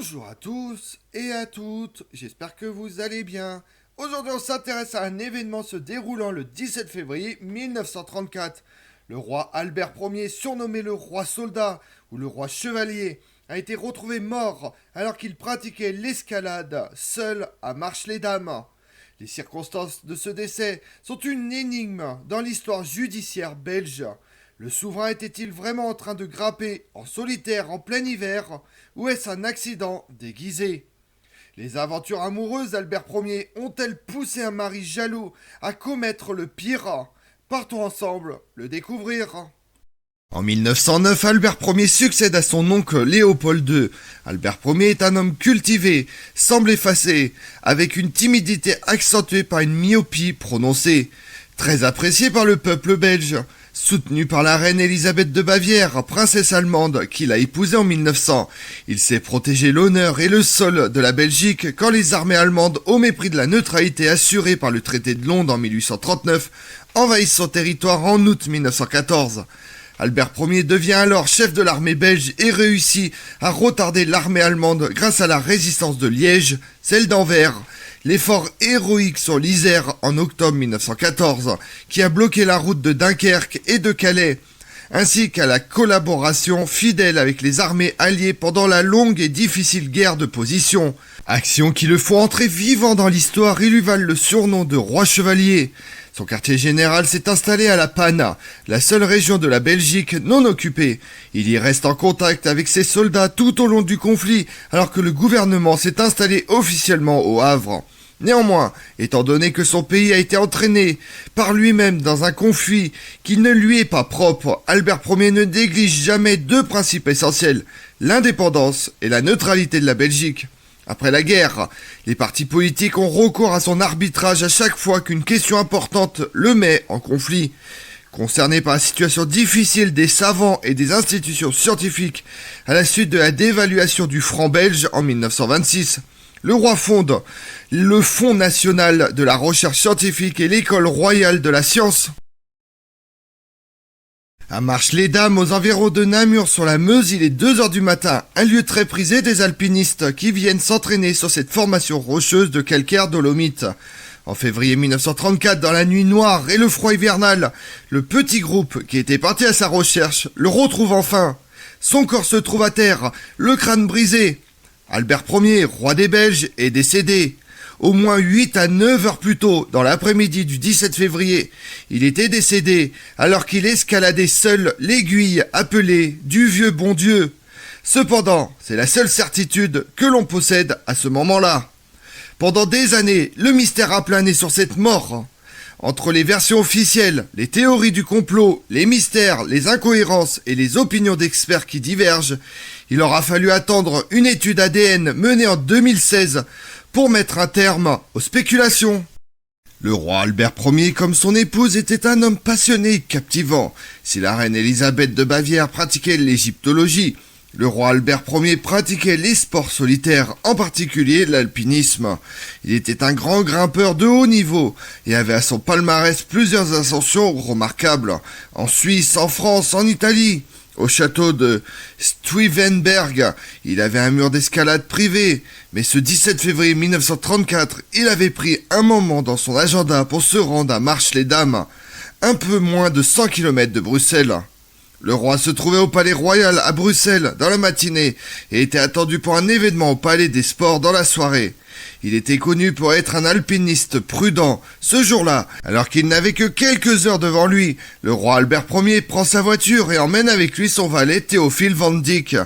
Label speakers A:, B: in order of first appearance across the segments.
A: Bonjour à tous et à toutes, j'espère que vous allez bien. Aujourd'hui on s'intéresse à un événement se déroulant le 17 février 1934. Le roi Albert Ier, surnommé le roi soldat ou le roi chevalier, a été retrouvé mort alors qu'il pratiquait l'escalade seul à Marche-les-Dames. Les circonstances de ce décès sont une énigme dans l'histoire judiciaire belge. Le souverain était-il vraiment en train de grimper en solitaire en plein hiver ou est-ce un accident déguisé? Les aventures amoureuses d'Albert Ier ont-elles poussé un mari jaloux à commettre le pire? Partons ensemble le découvrir. En 1909, Albert Ier succède à son oncle Léopold II. Albert Ier est un homme cultivé, semble effacé, avec une timidité accentuée par une myopie prononcée. Très apprécié par le peuple belge, soutenu par la reine Élisabeth de Bavière, princesse allemande, qu'il a épousée en 1900. Il sait protéger l'honneur et le sol de la Belgique quand les armées allemandes, au mépris de la neutralité assurée par le traité de Londres en 1839, envahissent son territoire en août 1914. Albert Ier devient alors chef de l'armée belge et réussit à retarder l'armée allemande grâce à la résistance de Liège, celle d'Anvers, l'effort héroïque sur l'Isère en octobre 1914, qui a bloqué la route de Dunkerque et de Calais, ainsi qu'à la collaboration fidèle avec les armées alliées pendant la longue et difficile guerre de position. Action qui le font entrer vivant dans l'histoire et lui valent le surnom de roi chevalier. Son quartier général s'est installé à la Pana, la seule région de la Belgique non occupée. Il y reste en contact avec ses soldats tout au long du conflit, alors que le gouvernement s'est installé officiellement au Havre. Néanmoins, étant donné que son pays a été entraîné par lui-même dans un conflit qui ne lui est pas propre, Albert Ier ne néglige jamais deux principes essentiels, l'indépendance et la neutralité de la Belgique. Après la guerre, les partis politiques ont recours à son arbitrage à chaque fois qu'une question importante le met en conflit. Concerné par la situation difficile des savants et des institutions scientifiques à la suite de la dévaluation du franc belge en 1926, le roi fonde le Fonds national de la recherche scientifique et l'École royale de la science. À Marche-les-Dames, aux environs de Namur sur la Meuse, il est 2h du matin, un lieu très prisé des alpinistes qui viennent s'entraîner sur cette formation rocheuse de calcaire dolomite. En février 1934, dans la nuit noire et le froid hivernal, le petit groupe qui était parti à sa recherche le retrouve enfin. Son corps se trouve à terre, le crâne brisé. Albert Ier, roi des Belges, est décédé. Au moins 8 à 9 heures plus tôt, dans l'après-midi du 17 février, il était décédé alors qu'il escaladait seul l'aiguille appelée du vieux bon Dieu. Cependant, c'est la seule certitude que l'on possède à ce moment-là. Pendant des années, le mystère a plané sur cette mort. Entre les versions officielles, les théories du complot, les mystères, les incohérences et les opinions d'experts qui divergent, il aura fallu attendre une étude ADN menée en 2016 pour mettre un terme aux spéculations. Le roi Albert Ier, comme son épouse, était un homme passionné et captivant. Si la reine Élisabeth de Bavière pratiquait l'égyptologie, le roi Albert Ier pratiquait les sports solitaires, en particulier l'alpinisme. Il était un grand grimpeur de haut niveau et avait à son palmarès plusieurs ascensions remarquables, en Suisse, en France, en Italie. Au château de Stuivenberg, il avait un mur d'escalade privé, mais ce 17 février 1934, il avait pris un moment dans son agenda pour se rendre à Marche-les-Dames, un peu moins de 100 km de Bruxelles. Le roi se trouvait au palais royal à Bruxelles dans la matinée et était attendu pour un événement au palais des sports dans la soirée. Il était connu pour être un alpiniste prudent. Ce jour-là, alors qu'il n'avait que quelques heures devant lui, le roi Albert Ier prend sa voiture et emmène avec lui son valet Théophile Van Dyck.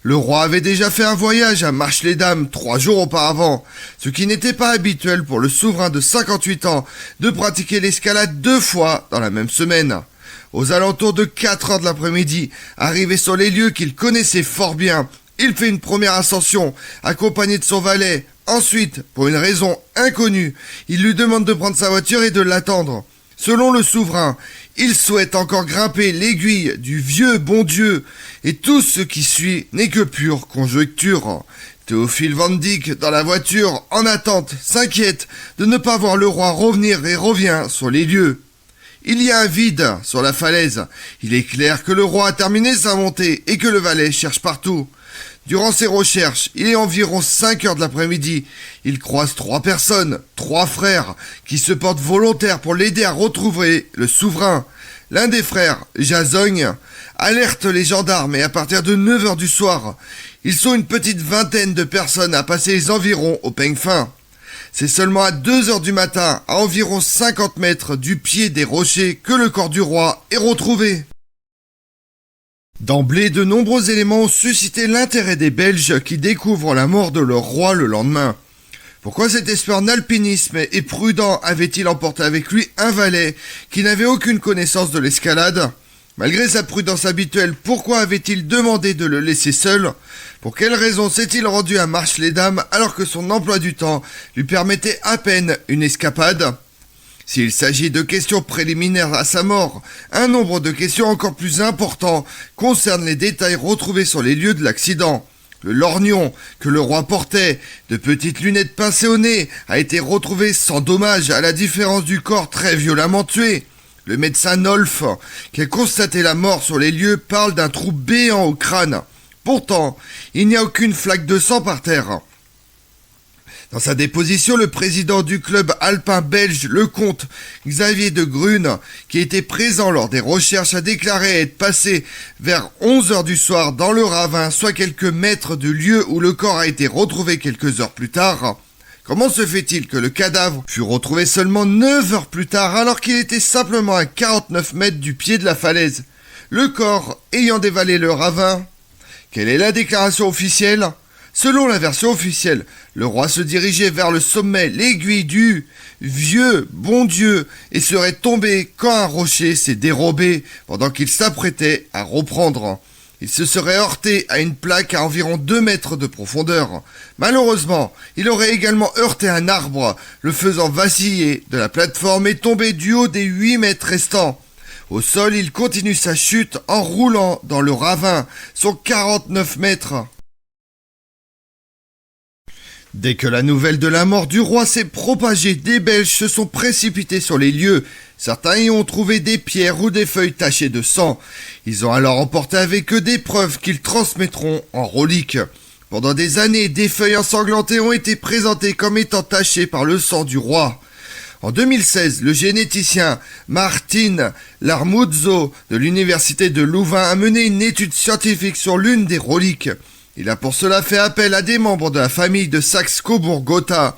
A: Le roi avait déjà fait un voyage à Marche-les-Dames 3 jours auparavant, ce qui n'était pas habituel pour le souverain de 58 ans de pratiquer l'escalade 2 fois dans la même semaine. Aux alentours de 4 heures de l'après-midi, arrivé sur les lieux qu'il connaissait fort bien, il fait une première ascension, accompagné de son valet. Ensuite, pour une raison inconnue, il lui demande de prendre sa voiture et de l'attendre. Selon le souverain, il souhaite encore grimper l'aiguille du vieux bon Dieu, et tout ce qui suit n'est que pure conjecture. Théophile Van Dyck, dans la voiture, en attente, s'inquiète de ne pas voir le roi revenir et revient sur les lieux. Il y a un vide sur la falaise. Il est clair que le roi a terminé sa montée et que le valet cherche partout. Durant ses recherches, il est environ 5 heures de l'après-midi. Il croise 3 personnes, 3 frères, qui se portent volontaires pour l'aider à retrouver le souverain. L'un des frères, Jasogne, alerte les gendarmes et à partir de 9 heures du soir, ils sont une petite vingtaine de personnes à passer les environs au peigne fin. C'est seulement à 2 heures du matin, à environ 50 mètres du pied des rochers, que le corps du roi est retrouvé. D'emblée, de nombreux éléments ont suscité l'intérêt des Belges qui découvrent la mort de leur roi le lendemain. Pourquoi cet expert en alpinisme et prudent avait-il emporté avec lui un valet qui n'avait aucune connaissance de l'escalade ? Malgré sa prudence habituelle, pourquoi avait-il demandé de le laisser seul ? Pour quelle raison s'est-il rendu à Marche-les-Dames alors que son emploi du temps lui permettait à peine une escapade ? S'il s'agit de questions préliminaires à sa mort, un nombre de questions encore plus importants concernent les détails retrouvés sur les lieux de l'accident. Le lorgnon que le roi portait, de petites lunettes pincées au nez, a été retrouvé sans dommage à la différence du corps très violemment tué. Le médecin Nolf, qui a constaté la mort sur les lieux, parle d'un trou béant au crâne. Pourtant, il n'y a aucune flaque de sang par terre. Dans sa déposition, le président du club alpin belge, le comte Xavier de Grune, qui était présent lors des recherches, a déclaré être passé vers 11 heures du soir dans le ravin, soit quelques mètres du lieu où le corps a été retrouvé quelques heures plus tard. Comment se fait-il que le cadavre fut retrouvé seulement 9 heures plus tard alors qu'il était simplement à 49 mètres du pied de la falaise, le corps ayant dévalé le ravin? Quelle est la déclaration officielle ? Selon la version officielle, le roi se dirigeait vers le sommet, l'aiguille du vieux bon Dieu, et serait tombé quand un rocher s'est dérobé pendant qu'il s'apprêtait à reprendre. Il se serait heurté à une plaque à environ 2 mètres de profondeur. Malheureusement, il aurait également heurté un arbre, le faisant vaciller de la plateforme et tomber du haut des 8 mètres restants. Au sol, il continue sa chute en roulant dans le ravin, son 49 mètres. Dès que la nouvelle de la mort du roi s'est propagée, des Belges se sont précipités sur les lieux. Certains y ont trouvé des pierres ou des feuilles tachées de sang. Ils ont alors emporté avec eux des preuves qu'ils transmettront en reliques. Pendant des années, des feuilles ensanglantées ont été présentées comme étant tachées par le sang du roi. En 2016, le généticien Martin Larmuzzo de l'université de Louvain a mené une étude scientifique sur l'une des reliques. Il a pour cela fait appel à des membres de la famille de Saxe-Cobourg-Gotha.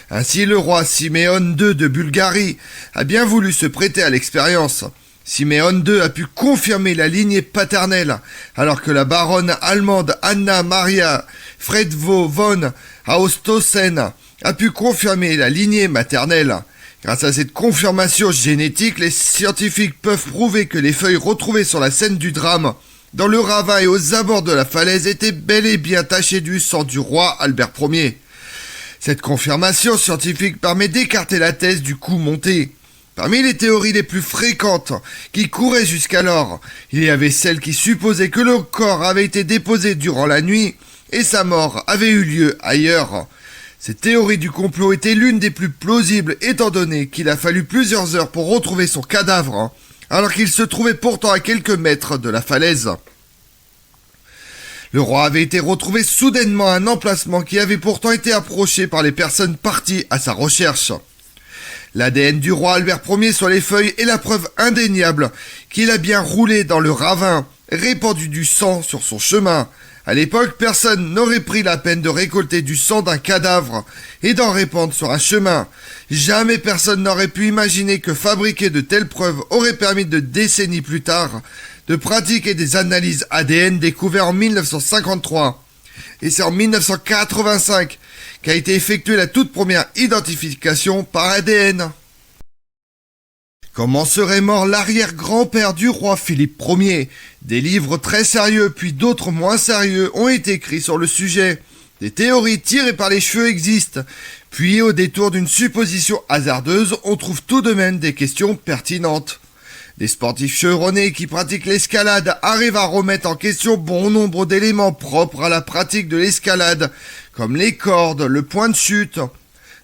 A: Ainsi, le roi Siméon II de Bulgarie a bien voulu se prêter à l'expérience. Siméon II a pu confirmer la lignée paternelle, alors que la baronne allemande Anna Maria Fredvo von Haustausen a pu confirmer la lignée maternelle. Grâce à cette confirmation génétique, les scientifiques peuvent prouver que les feuilles retrouvées sur la scène du drame dans le ravin et aux abords de la falaise étaient bel et bien tachées du sang du roi Albert Ier. Cette confirmation scientifique permet d'écarter la thèse du coup monté. Parmi les théories les plus fréquentes qui couraient jusqu'alors, il y avait celle qui supposait que le corps avait été déposé durant la nuit et sa mort avait eu lieu ailleurs. Cette théorie du complot était l'une des plus plausibles étant donné qu'il a fallu plusieurs heures pour retrouver son cadavre, alors qu'il se trouvait pourtant à quelques mètres de la falaise. Le roi avait été retrouvé soudainement à un emplacement qui avait pourtant été approché par les personnes parties à sa recherche. L'ADN du roi Albert Ier sur les feuilles est la preuve indéniable qu'il a bien roulé dans le ravin, répandu du sang sur son chemin. À l'époque, personne n'aurait pris la peine de récolter du sang d'un cadavre et d'en répandre sur un chemin. Jamais personne n'aurait pu imaginer que fabriquer de telles preuves aurait permis de décennies plus tard de pratiquer des analyses ADN découvertes en 1953. Et c'est en 1985 qu'a été effectuée la toute première identification par ADN. Comment serait mort l'arrière-grand-père du roi Philippe Ier ? Des livres très sérieux puis d'autres moins sérieux ont été écrits sur le sujet. Des théories tirées par les cheveux existent. Puis au détour d'une supposition hasardeuse, on trouve tout de même des questions pertinentes. Des sportifs chevronnés qui pratiquent l'escalade arrivent à remettre en question bon nombre d'éléments propres à la pratique de l'escalade, comme les cordes, le point de chute.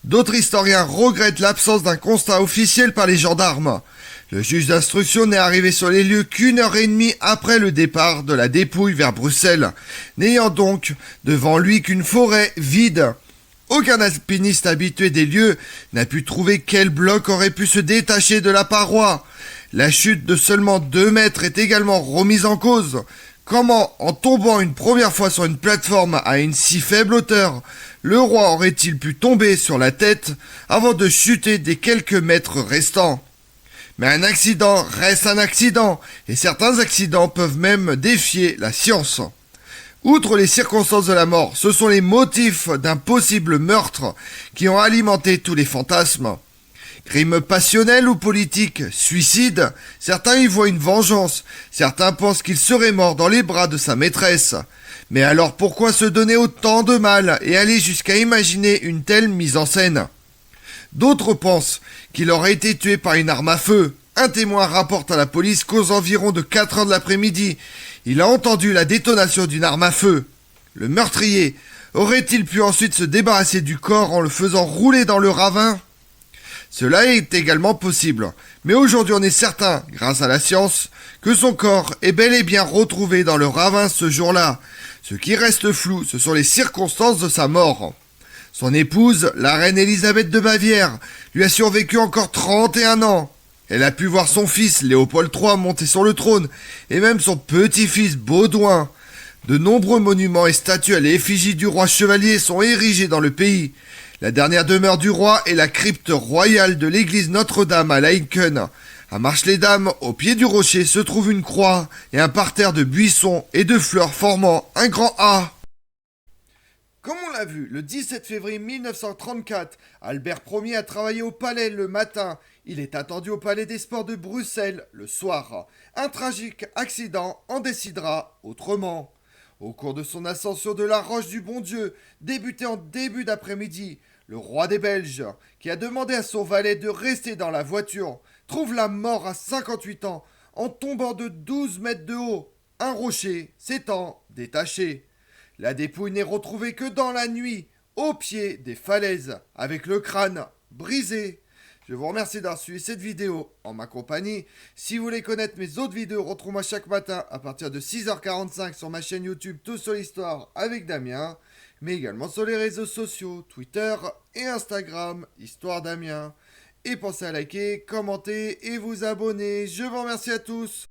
A: D'autres historiens regrettent l'absence d'un constat officiel par les gendarmes. Le juge d'instruction n'est arrivé sur les lieux qu'une heure et demie après le départ de la dépouille vers Bruxelles, n'ayant donc devant lui qu'une forêt vide. Aucun alpiniste habitué des lieux n'a pu trouver quel bloc aurait pu se détacher de la paroi. La chute de seulement 2 mètres est également remise en cause. Comment, en tombant une première fois sur une plateforme à une si faible hauteur, le roi aurait-il pu tomber sur la tête avant de chuter des quelques mètres restants ? Mais un accident reste un accident, et certains accidents peuvent même défier la science. Outre les circonstances de la mort, ce sont les motifs d'un possible meurtre qui ont alimenté tous les fantasmes. Crime passionnel ou politique, suicide, certains y voient une vengeance, certains pensent qu'il serait mort dans les bras de sa maîtresse. Mais alors pourquoi se donner autant de mal et aller jusqu'à imaginer une telle mise en scène ? D'autres pensent qu'il aurait été tué par une arme à feu. Un témoin rapporte à la police qu'aux environs de 4 heures de l'après-midi, il a entendu la détonation d'une arme à feu. Le meurtrier aurait-il pu ensuite se débarrasser du corps en le faisant rouler dans le ravin ? Cela est également possible, mais aujourd'hui on est certain, grâce à la science, que son corps est bel et bien retrouvé dans le ravin ce jour-là. Ce qui reste flou, ce sont les circonstances de sa mort. Son épouse, la reine Élisabeth de Bavière, lui a survécu encore 31 ans. Elle a pu voir son fils, Léopold III, monter sur le trône, et même son petit-fils, Baudouin. De nombreux monuments et statues à l'effigie du roi chevalier sont érigés dans le pays. La dernière demeure du roi est la crypte royale de l'église Notre-Dame à Laeken. À Marche-les-Dames, au pied du rocher, se trouve une croix et un parterre de buissons et de fleurs formant un grand A. Comme on l'a vu, le 17 février 1934, Albert Ier a travaillé au palais le matin. Il est attendu au palais des sports de Bruxelles le soir. Un tragique accident en décidera autrement. Au cours de son ascension de la Roche du Bon Dieu, débutée en début d'après-midi, le roi des Belges, qui a demandé à son valet de rester dans la voiture, trouve la mort à 58 ans en tombant de 12 mètres de haut, un rocher s'étant détaché. La dépouille n'est retrouvée que dans la nuit, au pied des falaises, avec le crâne brisé. Je vous remercie d'avoir suivi cette vidéo en ma compagnie. Si vous voulez connaître mes autres vidéos, retrouvez-moi chaque matin à partir de 6h45 sur ma chaîne YouTube Tout sur l'Histoire avec Damien, mais également sur les réseaux sociaux, Twitter et Instagram, Histoire Damien. Et pensez à liker, commenter et vous abonner. Je vous remercie à tous.